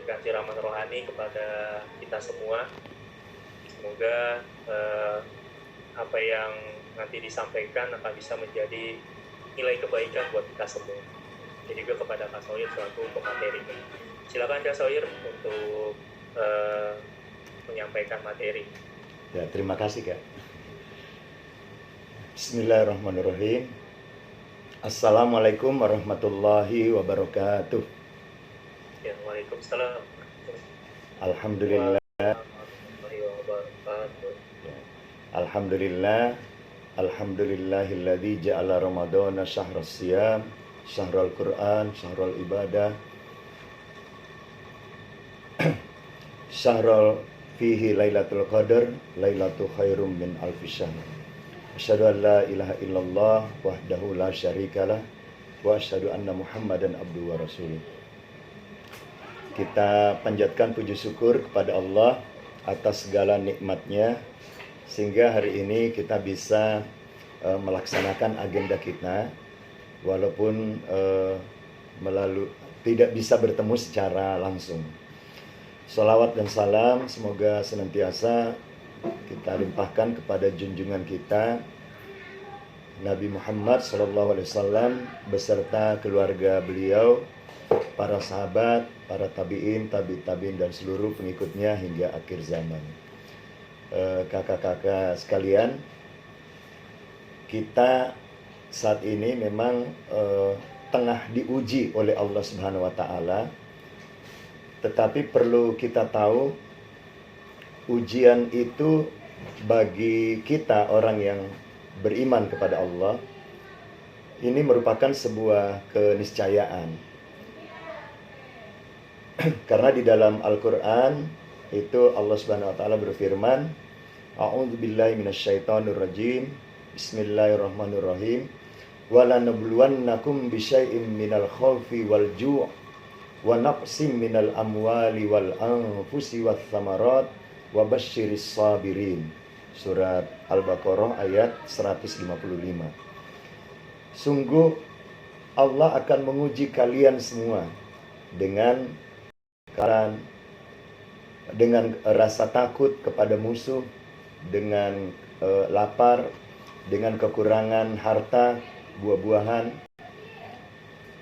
menyampaikan ceramah rohani kepada kita semua. Semoga apa yang nanti disampaikan akan bisa menjadi nilai kebaikan buat kita semua. Jadi juga kepada Kak Sohir selaku pemateri. Silakan Kak Sohir untuk menyampaikan materi. Ya, terima kasih Kak. Bismillahirrahmanirrahim. Assalamualaikum warahmatullahi wabarakatuh. Ya, waalaikumsalam. Alhamdulillah. Alhamdulillah. Alhamdulillahilladzi ja'ala Ramadhana syahrus siyam, syahrul Qur'an, syahrul ibadah, syahrul fihi lailatul qadar, lailatul khairum min alfi syahr. Asyhadu an la ilaha illallah wahdahu la syarikalah wa asyhadu anna Muhammadan abduhu wa rasuluh. Kita panjatkan puji syukur kepada Allah atas segala nikmatnya sehingga hari ini kita bisa melaksanakan agenda kita walaupun tidak bisa bertemu secara langsung. Shalawat dan salam semoga senantiasa kita limpahkan kepada junjungan kita Nabi Muhammad SAW beserta keluarga beliau, para sahabat, para tabi'in, tabi'in dan seluruh pengikutnya hingga akhir zaman. Kakak-kakak sekalian, kita saat ini memang tengah diuji oleh Allah Subhanahu wa Ta'ala. Tetapi perlu kita tahu, ujian itu bagi kita orang yang beriman kepada Allah, ini merupakan sebuah keniscayaan. Karena di dalam Al-Quran itu Allah Subhanahu wa Ta'ala berfirman, A'udzubillahi minasyaitonirrajim, Bismillahirrahmanirrahim, walanabluwannakum bisyai'im minal khawfi wal ju' wa naqsim minal amwali wal anfusi wath thamarat wa basyiris sabirin. Surat Al-Baqarah ayat 155. Sungguh Allah akan menguji kalian semua dengan rasa takut kepada musuh, dengan lapar, dengan kekurangan harta, buah-buahan,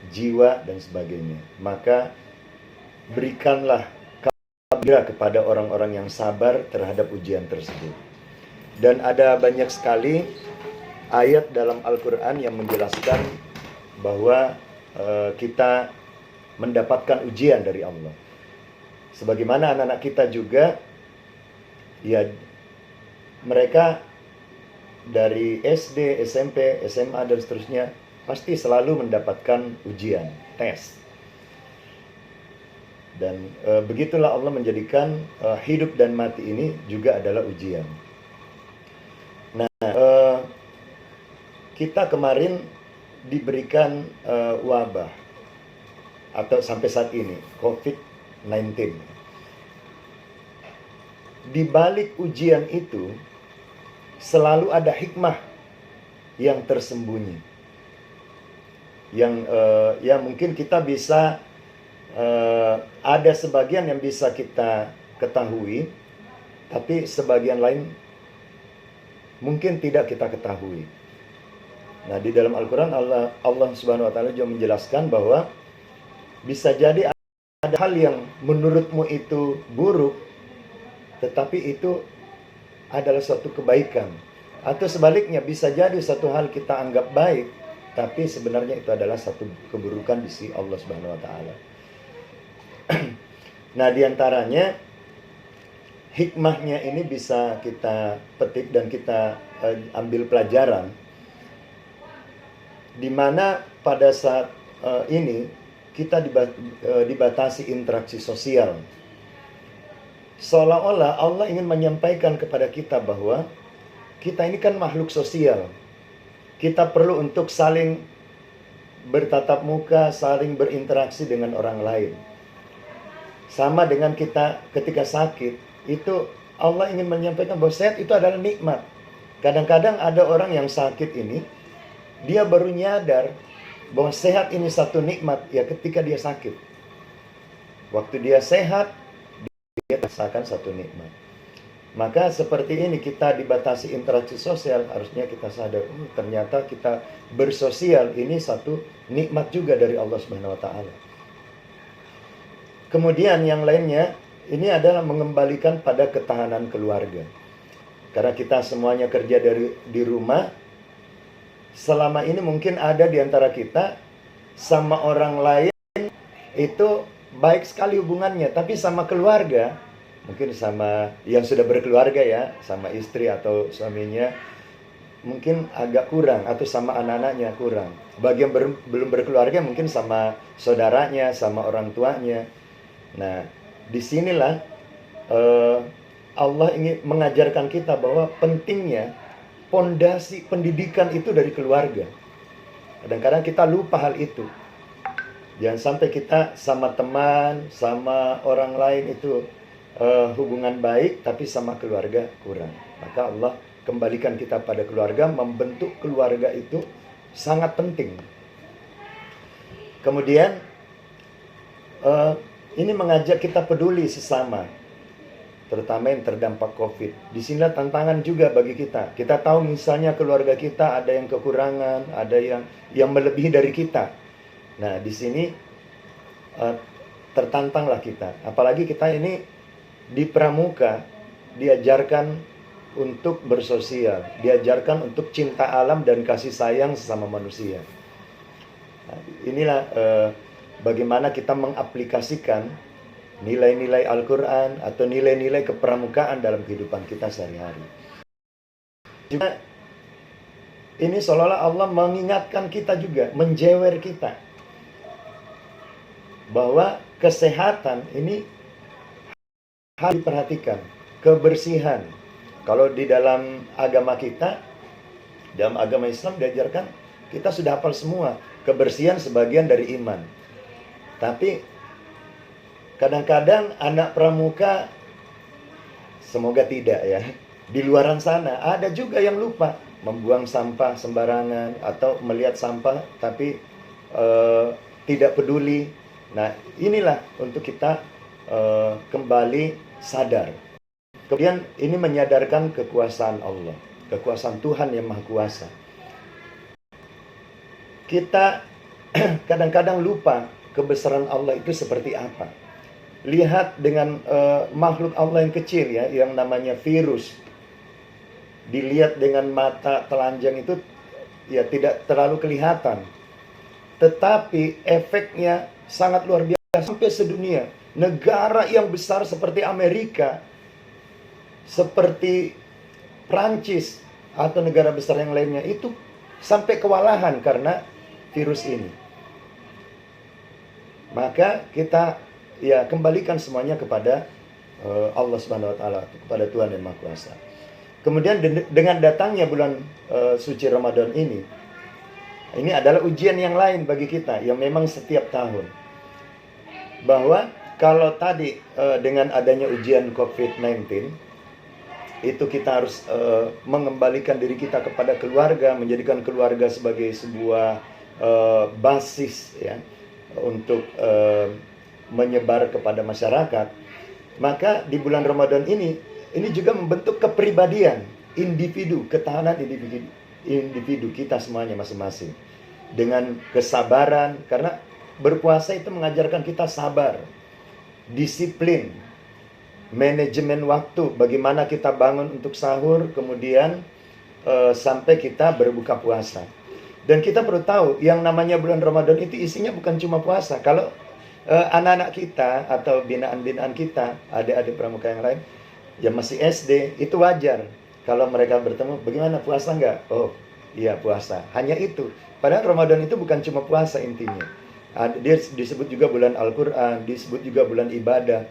jiwa dan sebagainya. Maka berikanlah kabar kepada orang-orang yang sabar terhadap ujian tersebut. Dan ada banyak sekali ayat dalam Al-Quran yang menjelaskan bahwa kita mendapatkan ujian dari Allah. Sebagaimana anak-anak kita juga, ya mereka dari SD, SMP, SMA dan seterusnya pasti selalu mendapatkan ujian, tes. Dan begitulah Allah menjadikan hidup dan mati ini juga adalah ujian. Nah, kita kemarin diberikan wabah atau sampai saat ini COVID-19. Di balik ujian itu selalu ada hikmah yang tersembunyi, yang ya mungkin kita bisa ada sebagian yang bisa kita ketahui, tapi sebagian lain mungkin tidak kita ketahui. Nah, di dalam Al-Quran Allah Subhanahu wa Ta'ala juga menjelaskan bahwa bisa jadi ada hal yang menurutmu itu buruk, tetapi itu adalah suatu kebaikan. Atau sebaliknya, bisa jadi satu hal kita anggap baik, tapi sebenarnya itu adalah satu keburukan di sisi Allah Subhanahu wa Ta'ala. Nah, diantaranya hikmahnya ini bisa kita petik dan kita ambil pelajaran, di mana pada saat ini kita dibatasi interaksi sosial. Seolah-olah Allah ingin menyampaikan kepada kita bahwa kita ini kan makhluk sosial. Kita perlu untuk saling bertatap muka, saling berinteraksi dengan orang lain. Sama dengan kita ketika sakit, itu Allah ingin menyampaikan bahwa sehat itu adalah nikmat. Kadang-kadang ada orang yang sakit ini, dia baru nyadar bahwa sehat ini satu nikmat ya ketika dia sakit. Waktu dia sehat, dia rasakan satu nikmat. Maka seperti ini kita dibatasi interaksi sosial, harusnya kita sadar, ternyata kita bersosial ini satu nikmat juga dari Allah Subhanahu wa taala. Kemudian yang lainnya, ini adalah mengembalikan pada ketahanan keluarga. Karena kita semuanya kerja di rumah, selama ini mungkin ada di antara kita sama orang lain itu baik sekali hubungannya, tapi sama keluarga, mungkin sama yang sudah berkeluarga ya, sama istri atau suaminya mungkin agak kurang, atau sama anak-anaknya kurang. Bagi yang belum berkeluarga mungkin sama saudaranya, sama orang tuanya. Nah, disinilah Allah ingin mengajarkan kita bahwa pentingnya pondasi pendidikan itu dari keluarga. Kadang-kadang kita lupa hal itu. Jangan sampai kita sama teman, sama orang lain itu hubungan baik, tapi sama keluarga kurang. Maka Allah kembalikan kita pada keluarga, membentuk keluarga itu sangat penting. Kemudian ini mengajak kita peduli sesama, terutama yang terdampak COVID. Di sinilah tantangan juga bagi kita. Kita tahu misalnya keluarga kita ada yang kekurangan, ada yang melebihi dari kita. Nah, di sini tertantanglah kita. Apalagi kita ini di pramuka diajarkan untuk bersosial, diajarkan untuk cinta alam dan kasih sayang sesama manusia. Nah, inilah bagaimana kita mengaplikasikan nilai-nilai Al-Quran atau nilai-nilai kepramukaan dalam kehidupan kita sehari-hari. Juga ini seolah-olah Allah mengingatkan kita juga, menjewer kita, bahwa kesehatan ini harus diperhatikan, kebersihan. Kalau di dalam agama kita, dalam agama Islam diajarkan, kita sudah hafal semua, kebersihan sebagian dari iman. Tapi kadang-kadang anak pramuka, semoga tidak ya, di luaran sana ada juga yang lupa membuang sampah sembarangan atau melihat sampah tapi tidak peduli. Nah, inilah untuk kita kembali sadar. Kemudian ini menyadarkan kekuasaan Allah, kekuasaan Tuhan yang Maha Kuasa. Kita kadang-kadang lupa kebesaran Allah itu seperti apa. Lihat dengan makhluk Allah yang kecil ya, yang namanya virus. Dilihat dengan mata telanjang itu ya tidak terlalu kelihatan. Tetapi efeknya sangat luar biasa sampai sedunia. Negara yang besar seperti Amerika, seperti Prancis atau negara besar yang lainnya itu sampai kewalahan karena virus ini. Maka kita ya kembalikan semuanya kepada Allah Subhanahu wa taala, kepada Tuhan yang Maha Kuasa. Kemudian dengan datangnya bulan suci Ramadan ini adalah ujian yang lain bagi kita yang memang setiap tahun. Bahwa kalau tadi dengan adanya ujian COVID-19 itu kita harus mengembalikan diri kita kepada keluarga, menjadikan keluarga sebagai sebuah basis ya untuk menyebar kepada masyarakat. Maka di bulan Ramadan ini juga membentuk kepribadian individu, ketahanan individu kita semuanya masing-masing dengan kesabaran, karena berpuasa itu mengajarkan kita sabar, disiplin, manajemen waktu, bagaimana kita bangun untuk sahur, kemudian sampai kita berbuka puasa. Dan kita perlu tahu, yang namanya bulan Ramadan itu isinya bukan cuma puasa. Kalau anak-anak kita atau binaan-binaan kita, adik-adik pramuka yang lain, yang masih SD, itu wajar. Kalau mereka bertemu, bagaimana puasa enggak? Oh, iya puasa. Hanya itu. Padahal Ramadan itu bukan cuma puasa intinya. Dia disebut juga bulan Al-Quran, disebut juga bulan ibadah.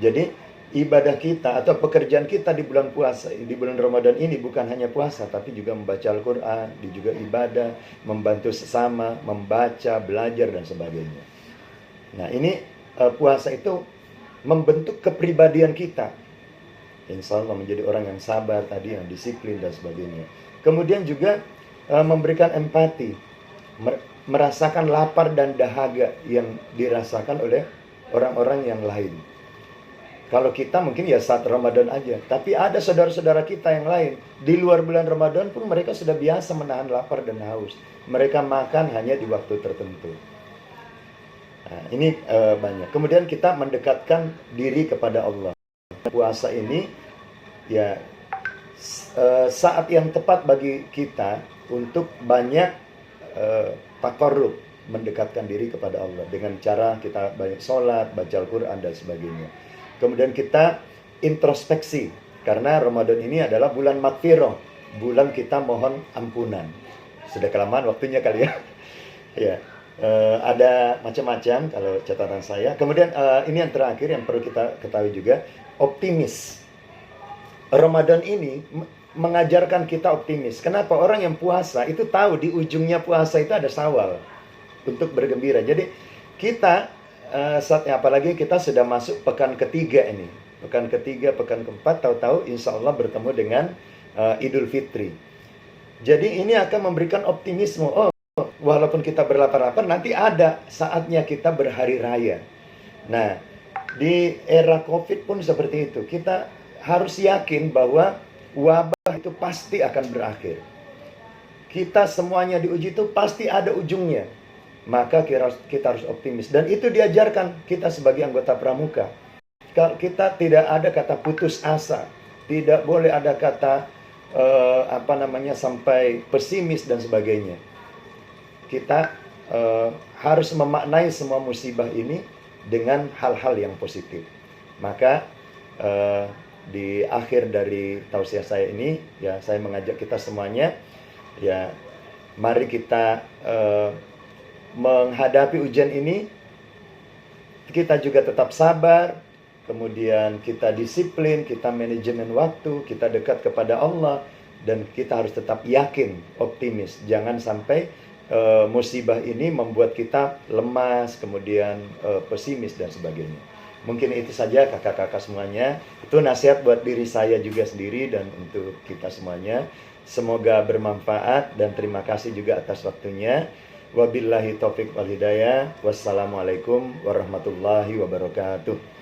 Jadi ibadah kita atau pekerjaan kita di bulan puasa, di bulan Ramadan ini bukan hanya puasa, tapi juga membaca Al-Quran, juga ibadah, membantu sesama, membaca, belajar, dan sebagainya. Nah, ini puasa itu membentuk kepribadian kita. Insya Allah menjadi orang yang sabar tadi, yang disiplin, dan sebagainya. Kemudian juga memberikan empati, merasakan lapar dan dahaga yang dirasakan oleh orang-orang yang lain. Kalau kita mungkin ya saat Ramadan aja, tapi ada saudara-saudara kita yang lain. Di luar bulan Ramadan pun mereka sudah biasa menahan lapar dan haus. Mereka makan hanya di waktu tertentu. Nah, ini banyak. Kemudian kita mendekatkan diri kepada Allah. Puasa ini ya saat yang tepat bagi kita untuk banyak takarrub, mendekatkan diri kepada Allah dengan cara kita banyak sholat, baca Al-Quran dan sebagainya. Kemudian kita introspeksi, karena Ramadan ini adalah bulan maghfirah, bulan kita mohon ampunan. Sudah kelamaan waktunya kali ya. Ya, ada macam-macam kalau catatan saya. Kemudian ini yang terakhir yang perlu kita ketahui juga, optimis. Ramadan ini mengajarkan kita optimis. Kenapa? Orang yang puasa itu tahu di ujungnya puasa itu ada Syawal untuk bergembira. Jadi kita saatnya, apalagi kita sudah masuk pekan ketiga ini, pekan ketiga, pekan keempat, tahu-tahu insya Allah bertemu dengan Idul Fitri. Jadi ini akan memberikan optimisme. Oh, walaupun kita berlapar-lapar, nanti ada saatnya kita berhari raya. Nah, di era COVID pun seperti itu. Kita harus yakin bahwa wabah itu pasti akan berakhir. Kita semuanya diuji itu pasti ada ujungnya. Maka kita harus optimis. Dan itu diajarkan kita sebagai anggota pramuka. Kita tidak ada kata putus asa. Tidak boleh ada kata sampai pesimis dan sebagainya. Kita harus memaknai semua musibah ini dengan hal-hal yang positif. Maka di akhir dari tausiah saya ini, ya saya mengajak kita semuanya, ya mari kita menghadapi ujian ini, kita juga tetap sabar, kemudian kita disiplin, kita manajemen waktu, kita dekat kepada Allah, dan kita harus tetap yakin, optimis. Jangan sampai musibah ini membuat kita lemas, kemudian pesimis dan sebagainya. Mungkin itu saja kakak-kakak semuanya. Itu nasihat buat diri saya juga sendiri dan untuk kita semuanya. Semoga bermanfaat dan terima kasih juga atas waktunya. Wabillahi taufiq wal hidayah. Wassalamualaikum warahmatullahi wabarakatuh.